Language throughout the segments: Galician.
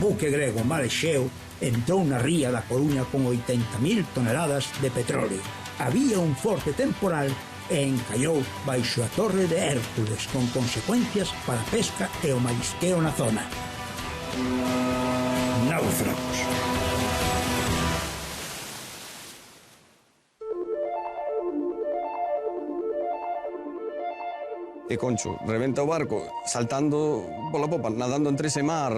buque grego Mar Exeo entrou na ría da Coruña con 80.000 toneladas de petróleo. Había un forte temporal e encallou baixo a Torre de Hércules, con consecuencias para a pesca e o marisqueo na zona. Náufragos. E Concho, reventa o barco saltando pola popa, nadando entre ese mar,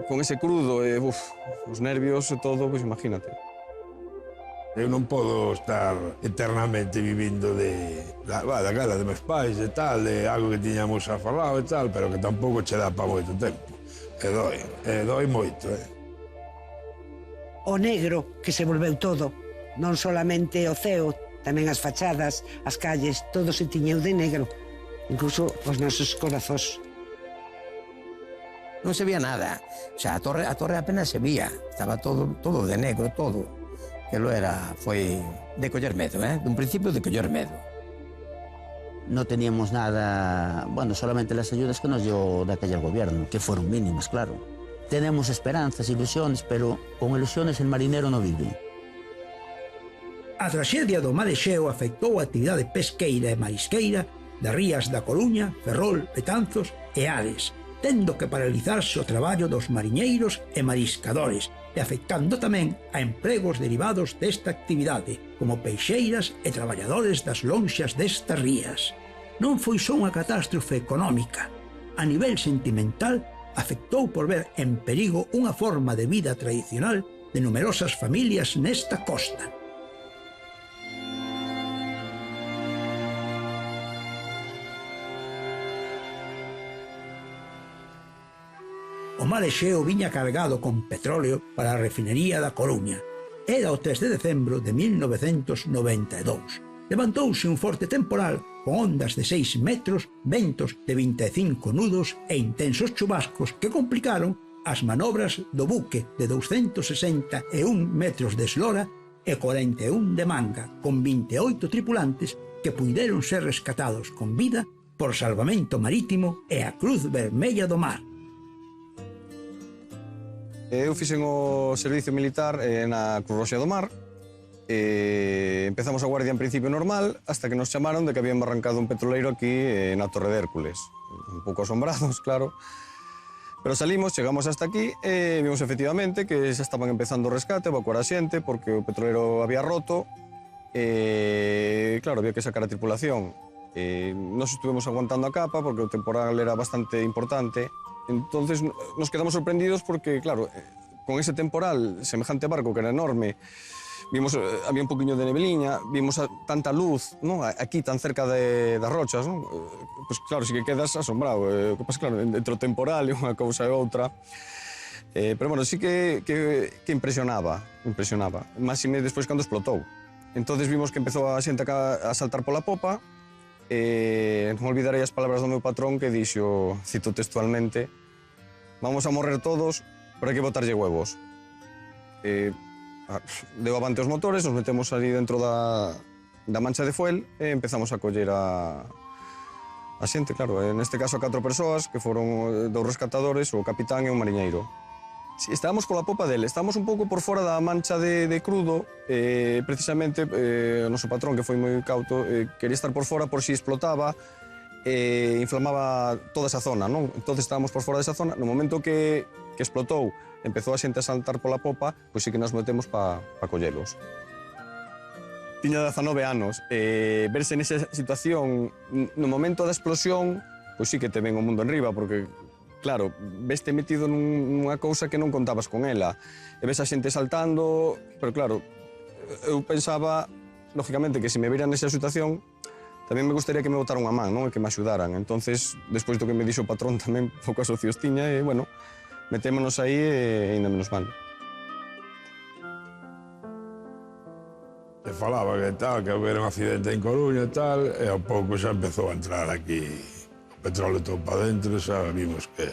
con ese crudo, e os nervios e todo, pois imagínate. Eu non podo estar eternamente vivindo daquela de meus pais e tal, de algo que tiñamos a falado e tal, pero que tampouco che dá para moito tempo. E doi moito, O negro que se volveu todo, non solamente o ceo, tamén as fachadas, as calles, todo se tiñeu de negro. Incluso os nosos corazóns. Non se vía nada. O sea, a torre apenas se vía. Estaba todo de negro, todo. Foi de coller medo, Dun principio de coller medo. No teníamos nada, bueno, solamente las ayudas que nos dio de aquel gobierno, que fueron mínimas, claro. Tenemos esperanzas, ilusiones, pero con ilusiones el marinero no vive. A traxedia do Mar Exeo afectou a actividade pesqueira e marisqueira das rías da Coruña, Ferrol, Betanzos e Ares, tendo que paralizarse o traballo dos mariñeiros e mariscadores e afectando tamén a empregos derivados desta actividade, como peixeiras e traballadores das lonxas destas rías. Non foi só unha catástrofe económica. A nivel sentimental, afectou por ver en perigo unha forma de vida tradicional de numerosas familias nesta costa. O Mar Exeo viña cargado con petróleo para a refinería da Coruña. Era o 3 de decembro de 1992. Levantouse un forte temporal con ondas de 6 metros, ventos de 25 nudos e intensos chubascos que complicaron as manobras do buque de 261 metros de eslora e 41 de manga, con 28 tripulantes que puideron ser rescatados con vida por Salvamento Marítimo e a Cruz Vermella do Mar. Eu fixen o servicio militar na Cruz Roxa do Mar. Empezamos a guardia en principio normal hasta que nos chamaron de que habían arrancado un petroleiro aquí na Torre de Hércules. Un pouco asombrados, claro. Pero salimos, chegamos hasta aquí e vimos efectivamente que xa estaban empezando o rescate, evacuar a xente, porque o petroleiro había roto. Claro, había que sacar a tripulación. Nos estuvemos aguantando a capa porque o temporal era bastante importante. Entonces nos quedamos sorprendidos porque, claro, con ese temporal, semejante barco que era enorme, vimos, había un poquinho de nebliña, vimos tanta luz, ¿no? Aquí tan cerca das rochas, ¿no? Pues claro, sí que quedas asombrado. O que pasa, claro, entre o temporal e unha cousa e outra. Pero bueno, sí que impresionaba. Máxime despois cando explotou. Entonces vimos que empezou a xente a saltar pola popa. Non olvidarei as palabras do meu patrón que dixo, cito textualmente: vamos a morrer todos, pero hai que botarlle huevos. Deu avante os motores, nos metemos ali dentro da mancha de fuel e empezamos a coller a xente, claro, neste caso a 4 persoas, que foron 2 rescatadores, o capitán e un mariñeiro. Sí, estábamos pola popa dele, estábamos un pouco por fora da mancha de crudo, precisamente o noso patrón, que foi moi cauto, quería estar por fora por si explotaba e inflamaba toda esa zona, non? Entón estábamos por fora desa zona, no momento que explotou, empezou a xente a saltar pola popa, pois sí que nos metemos pa collelos. Tiña 19 anos, verse nesa situación, no momento da explosión, pois sí que te ven o mundo enriba, porque claro, veste metido nunha cousa que non contabas con ela. E ves a xente saltando, pero claro, eu pensaba, lógicamente, que se me viran nesa situación, tamén me gustaría que me botaran unha man, non? E que me axudaran. Entonces, despois do que me dixo o patrón, tamén pouco asocios tiña, e, bueno, metémonos aí e ainda menos mal. Se falaba que tal, que houbera un accidente en Coruña e tal, e ao pouco xa empezou a entrar aquí petróleo todo para dentro, xa vimos que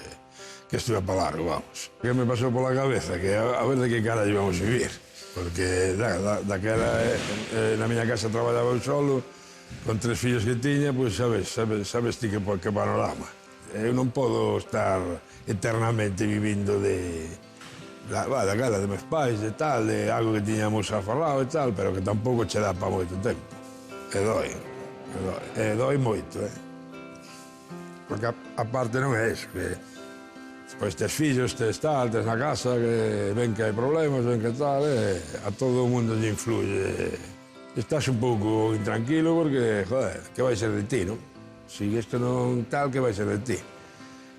estuve para largo, vamos. Que me pasou pola cabeza que a ver de que cara íbamos a vivir, porque daquela na miña casa traballaba eu solo, con 3 fillos que tiña, pois sabes ti que panorama. Eu non podo estar eternamente vivindo daquela de meus pais, de tal, de algo que tiñamos aforrado e tal, pero que tampouco che dá para moito tempo. E doi moito, Porque a parte non é iso, que despois tes fillos, tes tal, tes na casa, que ven que hai problemas, ven que tal, e a todo o mundo lle influye. Estás un pouco intranquilo porque, joder, que vai ser de ti, non? Si isto non tal, que vai ser de ti?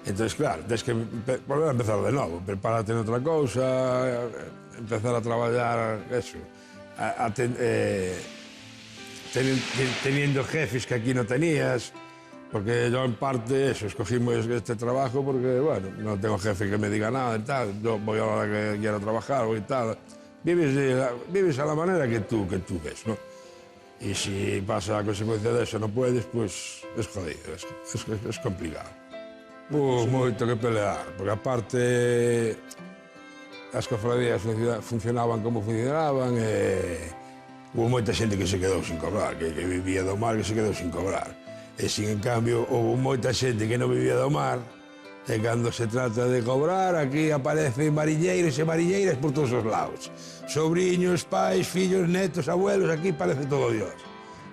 Entón, claro, tens que volver a empezar de novo, prepárate noutra cousa, empezar a traballar, eso, teniendo jefes que aquí no tenías, porque yo en parte eso, escogimos este trabajo porque, bueno, no tengo jefe que me diga nada y tal, yo voy a la hora que quiero trabajar y tal. Vives a la manera que tú ves, ¿no? Y si pasa a consecuencia de eso no puedes, pues es jodido, es complicado. Moito que pelear, porque aparte as cofradías funcionaban como funcionaban e hubo moita xente que se quedou sin cobrar, que vivía do mar que se quedou sin cobrar. E sin en cambio, houve moita xente que non vivía do mar e cando se trata de cobrar, aquí aparecen mariñeiros e mariñeiras por todos os lados. Sobriños, pais, fillos, netos, abuelos, aquí parece todo Dios.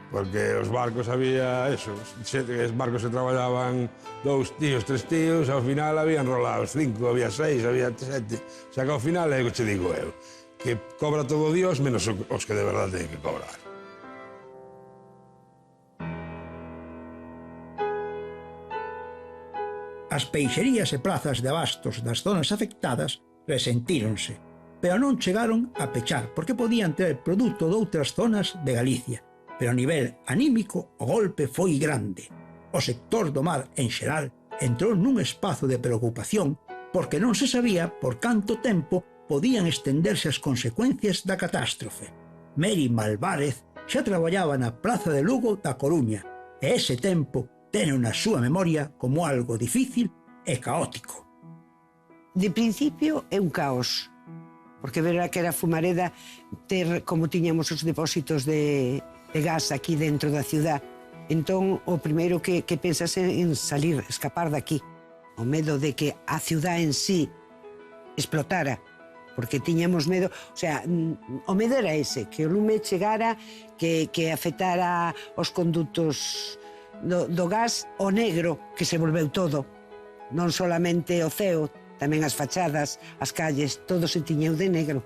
Porque os barcos había eso, os barcos se traballaban 2 tíos, 3 tíos, ao final habían rolados 5, había 6, había 7. O sea que ao final é o que che digo eu, que cobra todo Dios menos os que de verdade teñen que cobrar. As peixerías e plazas de abastos das zonas afectadas resentíronse, pero non chegaron a pechar porque podían ter produto doutras zonas de Galicia. Pero a nivel anímico o golpe foi grande. O sector do mar en xeral entrou nun espazo de preocupación porque non se sabía por canto tempo podían estenderse as consecuencias da catástrofe. Meri Malvárez xa traballaba na Praza de Lugo da Coruña e ese tempo teno na súa memoria como algo difícil e caótico. De principio é un caos, porque verá que era Fumareda ter como tiñamos os depósitos de gas aquí dentro da ciudad. Entón, o primeiro que pensas en salir, escapar daqui. O medo de que a ciudad en sí explotara, porque tiñamos medo, o sea, o medo era ese, que o lume chegara, que afectara os condutos do gas, o negro, que se volveu todo. Non solamente o ceo, tamén as fachadas, as calles, todo se tiñeu de negro.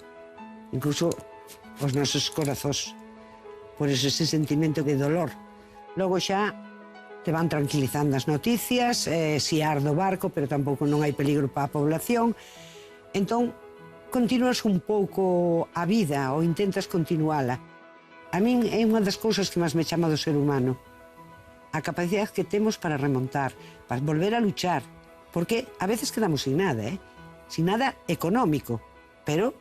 Incluso os nosos corazóns. Por eso ese sentimento de dolor. Logo xa te van tranquilizando as noticias, si arde o barco, pero tampouco non hai peligro para a población. Entón, continúas un pouco a vida ou intentas continuala. A min é unha das cousas que máis me chama do ser humano. A capacidade que temos para remontar, para volver a luchar. Porque a veces quedamos sin nada, sin nada económico, pero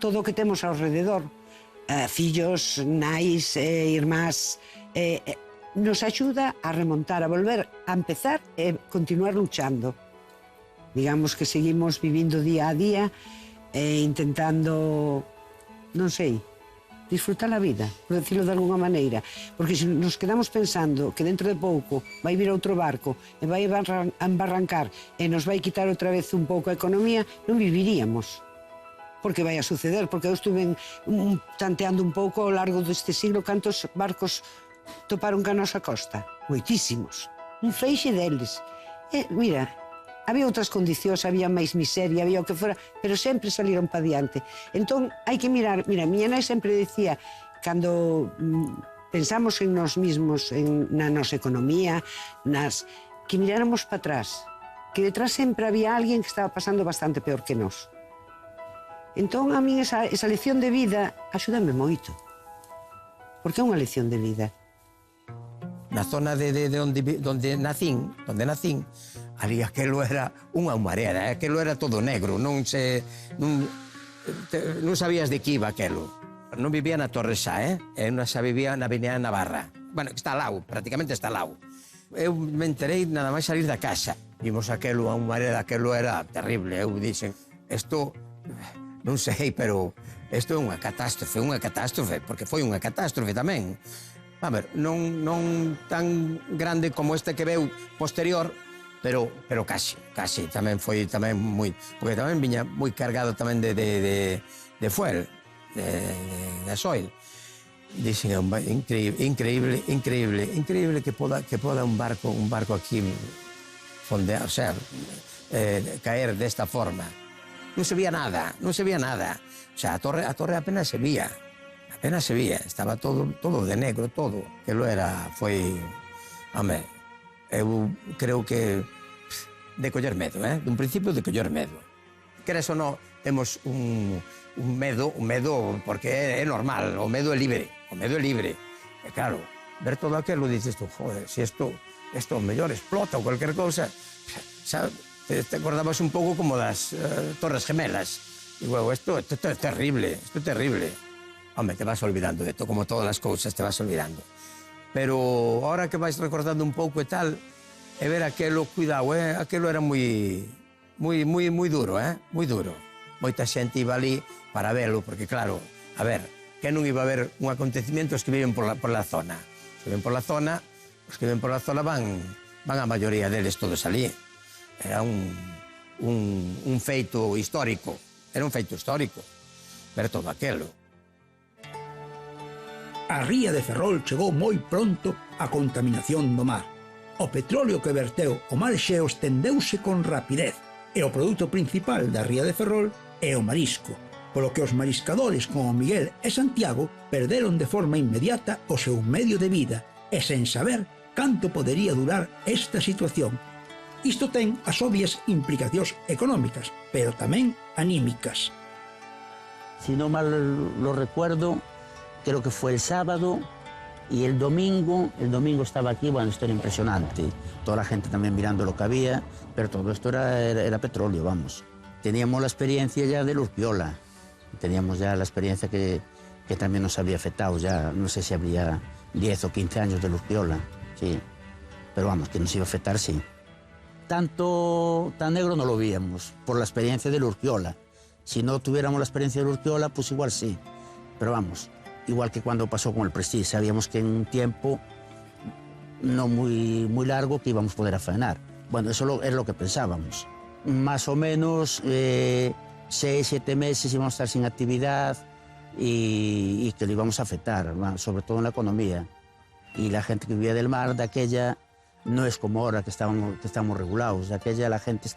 todo o que temos ao rededor, fillos, nais, irmás, nos axuda a remontar, a volver a empezar e continuar luchando. Digamos que seguimos vivindo día a día intentando, non sei, disfrutar a vida, por decirlo de alguna maneira. Porque se nos quedamos pensando que dentro de pouco vai vir outro barco e vai embarrancar e nos vai quitar outra vez un pouco a economía, non viviríamos. Porque vai a suceder, porque eu estuve tanteando un pouco ao largo deste siglo cantos barcos toparon ca nosa costa. Moitísimos. Un feixe deles. Mira, había outras condicións, había máis miseria, había o que fora, pero sempre saliron pa diante. Entón, hai que mirar. Mira, miña nai sempre decía, cando pensamos en nós mismos, na nosa economía, que miráramos para atrás, que detrás sempre había alguén que estaba pasando bastante peor que nós. Entón, a mí esa lección de vida axúdame moito. Porque é unha lección de vida. Na zona de onde nacín, ali aquelo era unha humareda, aquelo era todo negro, non sabías de que iba aquelo. Non vivía na Torre Sá, non xa vivía na Avenida Navarra. Bueno, está ao lado, prácticamente está ao lado. Eu me enterei nada máis salir da casa. Vimos aquelo, a humareda, aquelo era terrible. Eu dixen, isto... Non sei, pero isto é unha catástrofe, porque foi unha catástrofe tamén. A ver, non tan grande como este que veu posterior, pero casi, tamén foi tamén moi, porque tamén viña moi cargado tamén de fuel, de gasoil. Dixen, increíble que poda un barco aquí fondear, o sea, caer desta forma. Non se veía nada. O sea, a torre apenas se veía, estaba todo de negro, todo. Que lo era, foi, home, eu creo que de coller medo, dun principio de coller medo. Queres ou non, temos un medo, porque é normal, o medo é libre. E claro, ver todo aquilo, dices tú, joder, si esto mellor explota ou cualquier cousa, xa, te acordabas un pouco como das Torres Gemelas. E luego, esto é terrible. Home, te vas olvidando de todo, como todas as cousas te vas olvidando. Pero ahora que vais recordando un pouco e tal, e ver aquelo, cuidado, aquelo era moi duro, moi duro. Moita xente iba ali para velo, porque claro, a ver, que non iba a haber un acontecimiento os que viven por la zona. Os que viven por la zona van a maioría deles todos ali. Era un feito histórico, ver todo aquelo. A ría de Ferrol chegou moi pronto a contaminación do mar. O petróleo que verteu o mar Xeo estendeuse con rapidez e o produto principal da ría de Ferrol é o marisco, polo que os mariscadores como Miguel e Santiago perderon de forma inmediata o seu medio de vida e sen saber canto podería durar esta situación. Isto ten as obvias implicacións económicas, pero tamén anímicas. Si no mal lo recuerdo, creo que fue el sábado y el domingo estaba aquí, bueno, esto era impresionante. Toda la gente también mirando lo que había, pero todo esto era petróleo, vamos. Teníamos la experiencia ya del Urquiola, teníamos ya la experiencia que también nos había afectado, ya no sé si habría 10 o 15 años del Urquiola, sí. Pero vamos, que nos iba a afectar, sí. Tan negro no lo veíamos, por la experiencia del Urquiola. Si no tuviéramos la experiencia del Urquiola, pues igual sí. Pero vamos, igual que cuando pasó con el Prestige, sabíamos que en un tiempo no muy largo que íbamos a poder faenar. Bueno, eso es lo que pensábamos. Más o menos 6, 7 meses íbamos a estar sin actividad y que lo íbamos a afectar, sobre todo en la economía. Y la gente que vivía del mar, de aquella, no es como ahora que estamos regulados. De aquella la gente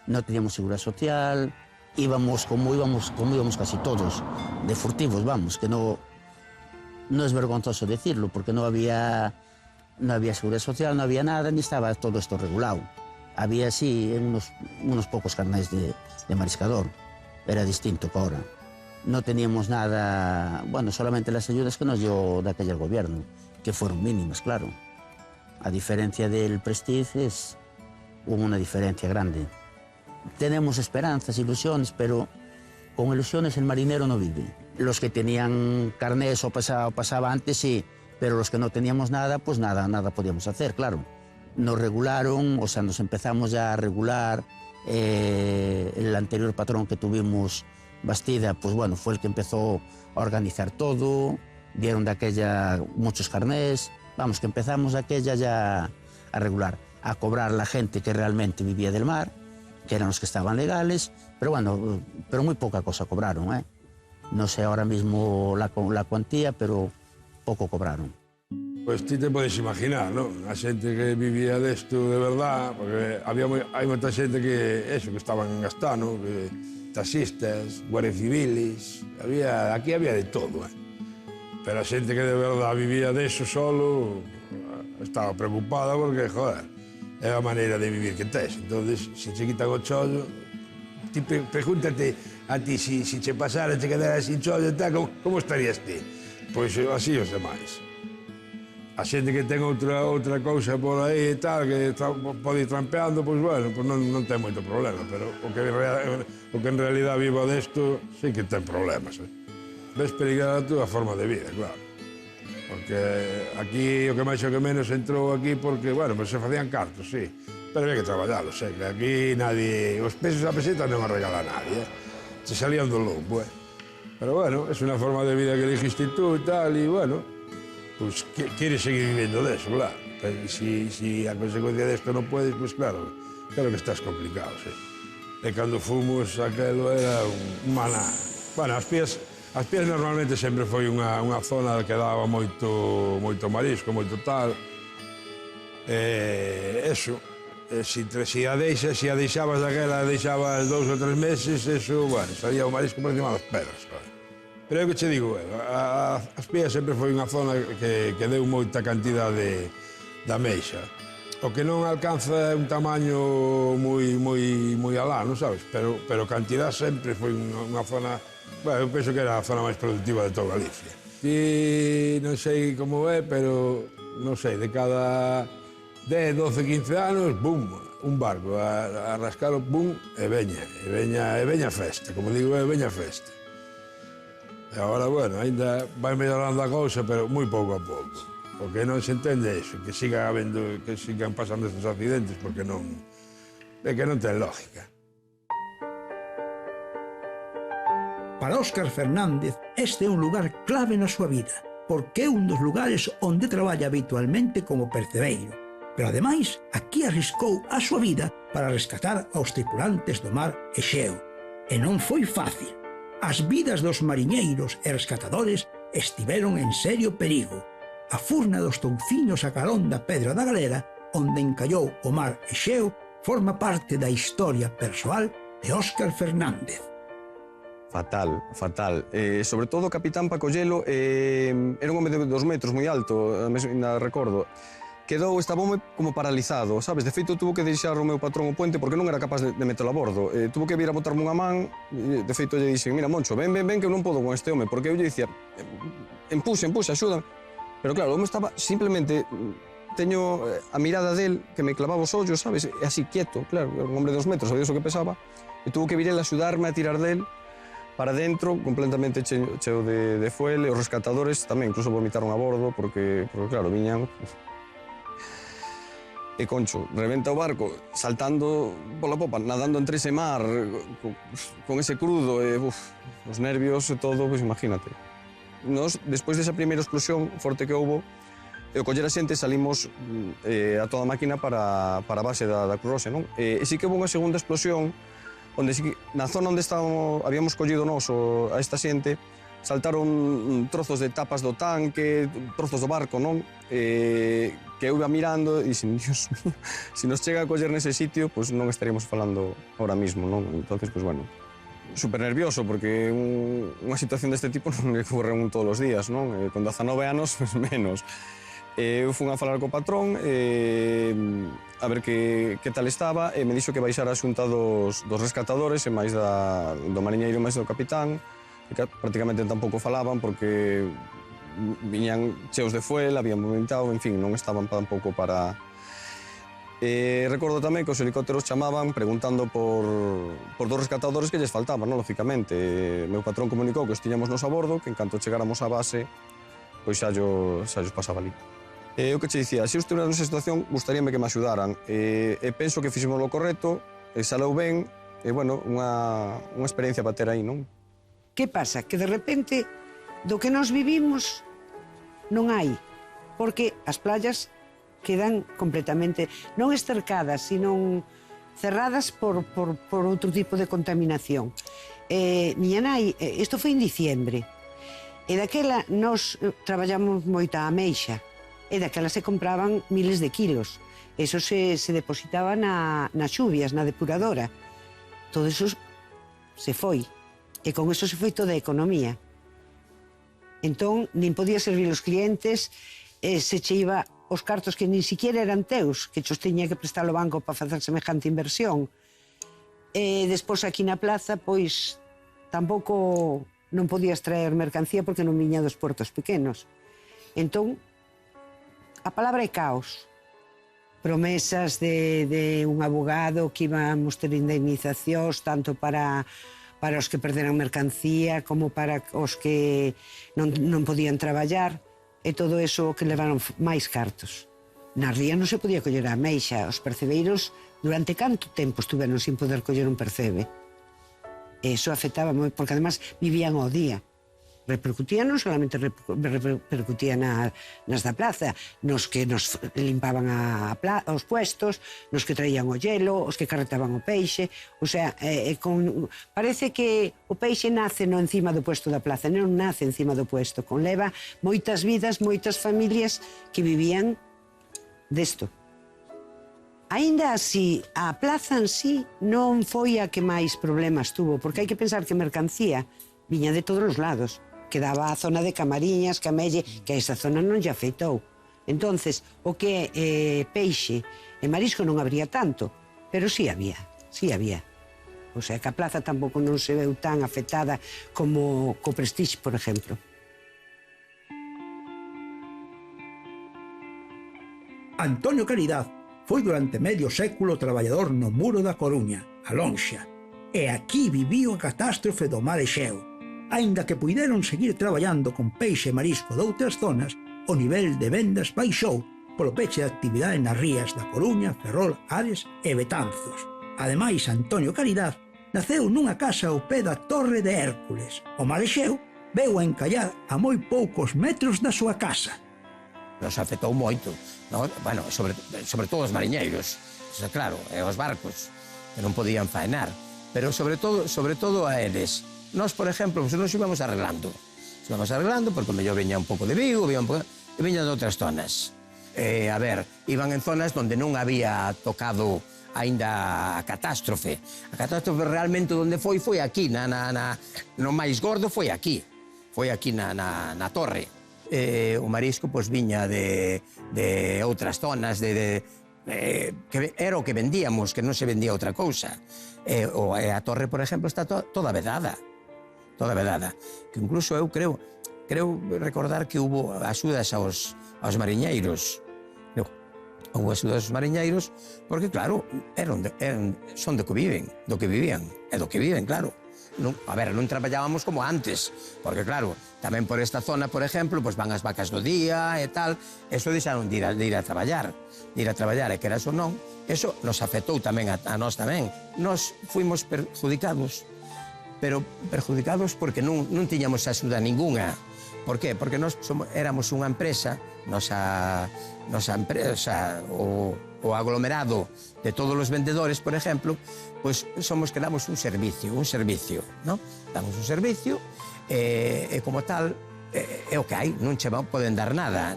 no teníamos seguridad social, íbamos como íbamos casi todos, de furtivos, vamos, que no es vergonzoso decirlo, porque no había seguridad social, no había nada, ni estaba todo esto regulado. Había, sí, unos pocos carnés de mariscador, era distinto que ahora. No teníamos nada, bueno, solamente las ayudas que nos dio de aquel gobierno, que fueron mínimas, claro. A diferencia del Prestige, hubo una diferencia grande. Tenemos esperanzas, ilusiones, pero con ilusiones el marinero no vive. Los que tenían carnés o pasaba antes, sí, pero los que no teníamos nada, pues nada podíamos hacer, claro. Nos regularon, o sea, nos empezamos ya a regular. El anterior patrón que tuvimos, Bastida, pues bueno, fue el que empezó a organizar todo, dieron de aquella muchos carnés, vamos, que empezamos aquella ya a regular, a cobrar la gente que realmente vivía del mar, que eran los que estaban legales, pero bueno, pero muy poca cosa cobraron, ¿eh? No sé ahora mismo la cuantía, pero poco cobraron. Pues ti te podes imaginar, non? A xente que vivía desto de verdad, porque hai moita xente que estaban en Gastano, que taxistas, guardias civiles, aquí había de todo, ¿eh? Pero a xente que de verdad vivía deso solo estaba preocupada porque, joder, é a maneira de vivir que tes. Entonces, se che quitan o chollo, ti pregúntate a ti, se che pasara, che quedaras sin chollo e tal, como estarías ti? Pois así os demais. A xente que ten outra cousa por aí e tal, que pode ir trampeando, pois bueno, pois non ten moito problema, pero o que en realidad viva desto, sí que ten problemas, eh? Ves peligrar a túa forma de vida, claro. Porque aquí o que máis o que menos entrou aquí porque, bueno, pues se facían cartos, sí, pero había que traballarlo, sei, que aquí nadie, os pesos a peseta non a regala a nadie, eh? Se salían do lombo, eh? Pero bueno, es una forma de vida que elegiste tú e tal, e bueno, pues quieres seguir viviendo de eso, claro. Si a consecuencia de esto no puedes, pues claro que estás complicado, sí. E cando fomos, aquelo era un maná. Bueno, as pías normalmente sempre foi unha zona que daba moito marisco, moito tal. Eso, se a deixabas daquela, deixabas 2 ou 3 meses, eso, bueno, salía o marisco por encima das pedras. Pero é o que che digo, as pías sempre foi unha zona que deu moita cantidade de ameixa. O que non alcanza un tamaño moi alá, non sabes? Pero cantidad sempre foi unha zona... Bueno, eu penso que era a zona máis productiva de toda Galicia. E non sei como é, pero, non sei, de cada 10, 12, 15 anos, bum, un barco, a rascar o bum, e veña festa, como digo, veña festa. E agora, bueno, ainda vai mellorando a cousa, pero moi pouco a pouco. Porque non se entende iso, que sigan pasando estes accidentes, porque non... É que non ten lógica. Para Óscar Fernández, este é un lugar clave na súa vida, porque é un dos lugares onde traballa habitualmente como percebeiro. Pero, ademais, aquí arriscou a súa vida para rescatar aos tripulantes do mar Exeo. E non foi fácil. As vidas dos mariñeiros e rescatadores estiveron en serio perigo. A furna dos touciños a carón da Pedra da Galera, onde encallou o mar Exeo, forma parte da historia persoal de Óscar Fernández. Fatal. Sobre todo o capitán Paco Llelo era un home de 2 metros, moi alto, ainda recordo. Estaba como paralizado, sabes? De feito, tuvo que deixar o meu patrón o puente porque non era capaz de metelo a bordo. Tuvo que vir a botarme unha man, de feito, lle dixen, mira, Moncho, ven, que eu non podo con este home, porque eu lle dicía, empuxe, axuda. Pero claro, o home estaba simplemente... Teño a mirada del que me clavaba os ollos, sabes? E así, quieto, claro, un hombre de 2 metros, sabías o que pesaba, e tuvo que vir el a axudarme a tirar del para dentro, completamente cheo de fuel, e os rescatadores tamén, incluso vomitaron a bordo, porque claro, viñan... E Concho, reventa o barco, saltando pola popa, nadando entre ese mar, con ese crudo, e os nervios e todo, pois imagínate. Nos, despois desa primeira explosión forte que houbo, e o coller a xente salimos a toda máquina para a base da Cruz Roxa, non? E sí que houve unha segunda explosión, onde sí que, na zona onde habíamos collido nós a esta xente, saltaron trozos de tapas do tanque, trozos do barco, non? Que eu iba mirando e dixen, Dios mío, se nos chega a coller nese sitio, pois non estaríamos falando ahora mismo, non? Entonces, pois bueno, super nervioso, porque unha situación deste tipo non me ocorre todos os días, non? Con 19 anos, pois menos. Eu fui a falar co patrón, a ver que tal estaba, e me dixo que baixara a xunta dos rescatadores, e máis do mariñeiro e máis do capitán, que prácticamente tampouco falaban, porque viñan cheos de fuel, habían vomitado, en fin, non estaban tampouco para... Recordo tamén que os helicópteros chamaban preguntando por 2 rescatadores que lles faltaban, non? Lógicamente. Meu patrón comunicou que os tiñamos nos a bordo, que en canto chegáramos á base, pois xa llos pasaba ali. O que che dicía, se eu estivera nesa situación, gustaríame que me axudaran. Penso que fixemos o correcto, salou ben, e, bueno, unha experiencia para ter aí, non? Que pasa? Que de repente do que nos vivimos non hai, porque as playas quedan completamente non estercadas, sino cerradas por outro tipo de contaminación. Miña nai, isto foi en diciembre, e daquela nós traballamos moita ameixa, e daquela se compraban miles de kilos. Eso se depositaba nas xuvias, na depuradora. Todo eso se foi. E con eso se foi toda a economía. Entón, nin podía servir os clientes, se che iba os cartos que nin siquiera eran teus, que chos tiña que prestar ao banco para facer semejante inversión. E despois aquí na plaza, pois, tampouco non podías traer mercancía porque non viña dos puertos pequenos. Entón, a palabra é caos. Promesas de un abogado que íbamos ter indemnizacións tanto para os que perderan mercancía como para os que non podían traballar, e todo eso que levaron máis cartos. Na ría non se podía coller a ameixa. Os percebeiros durante canto tempo estuveron sin poder coller un percebe. E iso afectaba moi, porque además vivían ao día. Repercutía non solamente repercutía nas da plaza, nos que nos limpaban os puestos, nos que traían o hielo, os que carretaban o peixe, o sea, parece que o peixe nace no encima do puesto da plaza, non nace encima do puesto, conleva moitas vidas, moitas familias que vivían desto. Aínda así, a plaza en sí non foi a que máis problemas tuvo, porque hai que pensar que mercancía viña de todos os lados. Quedaba a zona de Camariñas, Camelle, que a esa zona non lle afeitou. Entonces, o que é peixe e marisco non habría tanto, pero sí había. O sea, que a plaza tampouco non se veu tan afectada como co Prestige, por exemplo. Antonio Caridad foi durante medio século traballador no Muro da Coruña, a Lonxa, e aquí viviu a catástrofe do mar Exeo. Aínda que puideron seguir traballando con peixe e marisco doutras zonas, o nivel de vendas baixou polo peche de actividade nas rías da Coruña, Ferrol, Ares e Betanzos. Ademais, Antonio Caridad naceu nunha casa ao pé da Torre de Hércules. O mar Exeo veu a encallar a moi poucos metros da súa casa. Nos afectou moito, no? Bueno, sobre todo os mariñeiros, claro, e os barcos, que non podían faenar, pero sobre todo a eles. Nós, por exemplo, nos íbamos arreglando. Porque o mellor veña un pouco de Vigo, e veña de outras zonas. A ver, iban en zonas onde non había tocado aínda a catástrofe. A catástrofe realmente onde foi aquí, no máis gordo foi aquí. Foi aquí na torre. O marisco, pois, viña de outras zonas, que era o que vendíamos, que non se vendía outra cousa. A torre, por exemplo, está toda vedada. Que incluso eu creo recordar que hubo axudas aos mariñeiros. Houve axudas aos mariñeiros porque, claro, son do que vivían, e do que viven, claro. A ver, non traballábamos como antes, porque, claro, tamén por esta zona, por exemplo, pues van as vacas do día e tal, eso deixaron de ir a traballar, e que era eso non, eso nos afectou tamén a nós tamén. Nós fuimos perjudicados, pero perjudicados porque non tiñamos axuda ninguna. Por qué? Porque nós éramos unha empresa, nosa empresa, o aglomerado de todos os vendedores, por exemplo, pois somos que damos un servicio, non? Damos un servicio e como tal é o que hai, non che poden dar nada,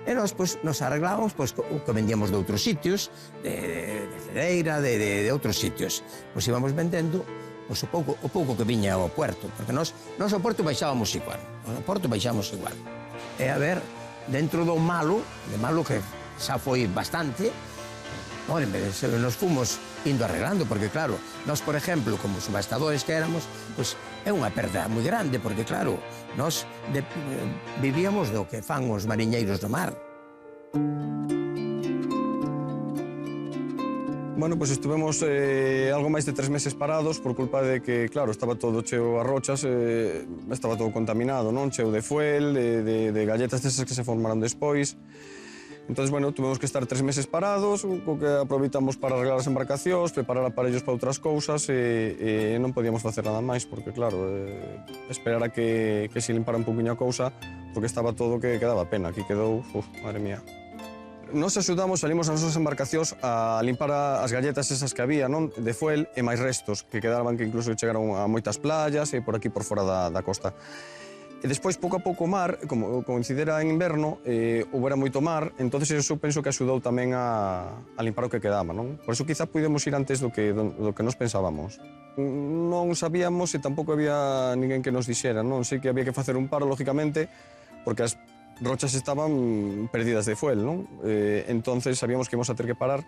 E nós, pois, nos arreglábamos, pois, o que vendíamos de outros sitios, de Cedeira, de outros sitios. Pois íbamos vendendo pois, o pouco que viña ao puerto, porque nós ao porto baixábamos igual. E a ver, dentro do malo que xa foi bastante, nos fomos indo arreglando, porque claro, nós, por exemplo, como subastadores que éramos, pois é unha perda moi grande, porque claro, nós vivíamos do que fan os mariñeiros do mar. Bueno, pois estuvemos algo máis de 3 meses parados por culpa de que, claro, estaba todo cheo a rochas, estaba todo contaminado, non? Cheo de fuel, de galletas desas que se formaron despois. Entón, bueno, tuvemos que estar 3 meses parados, co que aproveitamos para arreglar as embarcacións, preparar aparellos para outras cousas e non podíamos facer nada máis, porque, claro, esperar a que se limpara un poquinho a cousa, porque estaba todo que daba pena. Aquí quedou, madre mía. Nos axudamos, salimos as nosas embarcacións a limpar as galletas esas que había, non? De fuel e máis restos, que quedaban, que incluso chegaron a moitas playas e por aquí por fora da costa. E despois, pouco a pouco, o mar, como coincidera en inverno, houbera moito mar, entón eso penso que axudou tamén a limpar o que quedaba, non? Por iso quizá pudemos ir antes do que nos pensábamos. Non sabíamos e tampouco había ninguén que nos dixera, non? Sei que había que facer un paro, lógicamente, porque as rochas estaban perdidas de fuel, non? Entonces sabíamos que íbamos a ter que parar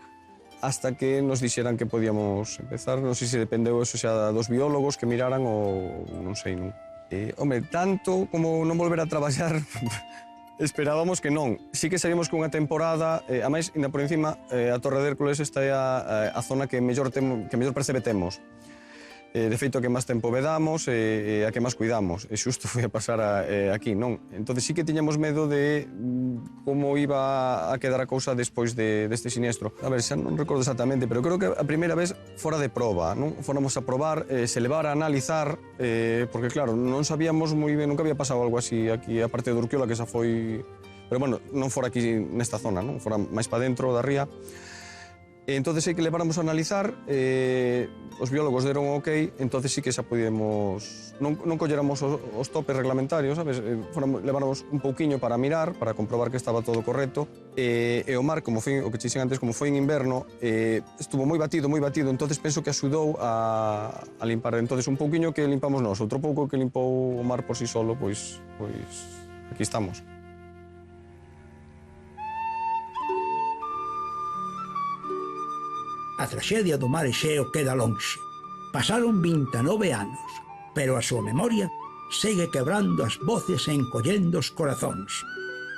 hasta que nos dixeran que podíamos empezar. Non sei se dependeu eso xa dos biólogos que miraran ou non sei, non? Home, tanto como non volver a traballar, esperábamos que non. Sí que sabíamos que unha temporada, a máis, ainda por encima, a Torre de Hércules está a zona que mellor percebe temos. De feito, a que máis tempo vedamos e a que máis cuidamos. E xusto foi a pasar aquí, non? Entón, sí que tiñamos medo de como iba a quedar a cousa despois deste siniestro. A ver, xa non recordo exactamente, pero creo que a primeira vez fora de proba, non? Fóramos a probar, se levar a analizar, porque claro, non sabíamos moi ben, nunca había pasado algo así aquí, a parte de Urquiola, que xa foi... Pero bueno, non fora aquí nesta zona, non? Fora máis para dentro da ría. Entón, sí que leváramos a analizar, os biólogos deron ok, entón sí que xa podíamos... Non colléramos os topes reglamentarios, sabes? Leváramos un pouquiño para mirar, para comprobar que estaba todo correcto, e o mar, como foi, o que dixen antes, como foi en inverno, estuvo moi batido, entón penso que axudou a limpar. Entón, un pouquiño que limpamos nós, outro pouco que limpou o mar por si solo, pois aquí estamos. A traxedia do mar Exeo queda lonxe. Pasaron 29 anos, pero a súa memoria segue quebrando as voces e encollendo os corazóns.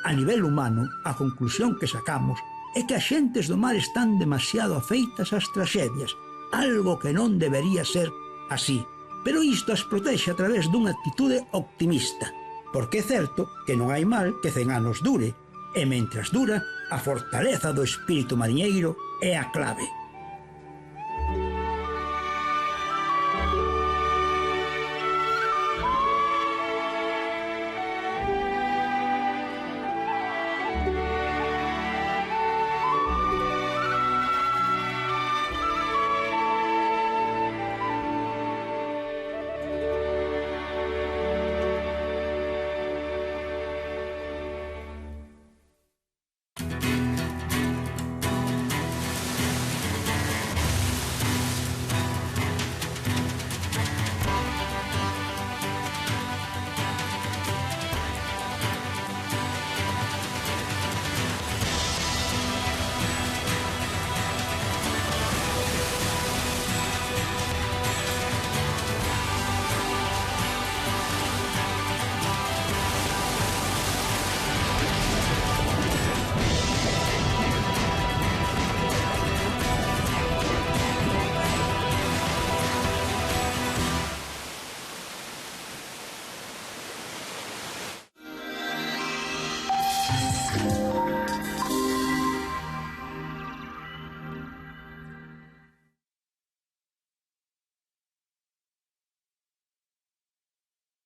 A nivel humano, a conclusión que sacamos é que as xentes do mar están demasiado afeitas ás traxedias, algo que non debería ser así. Pero isto as protexe a través dunha actitude optimista, porque é certo que non hai mal que 100 anos dure, e mentras dura, a fortaleza do espírito mariñeiro é a clave.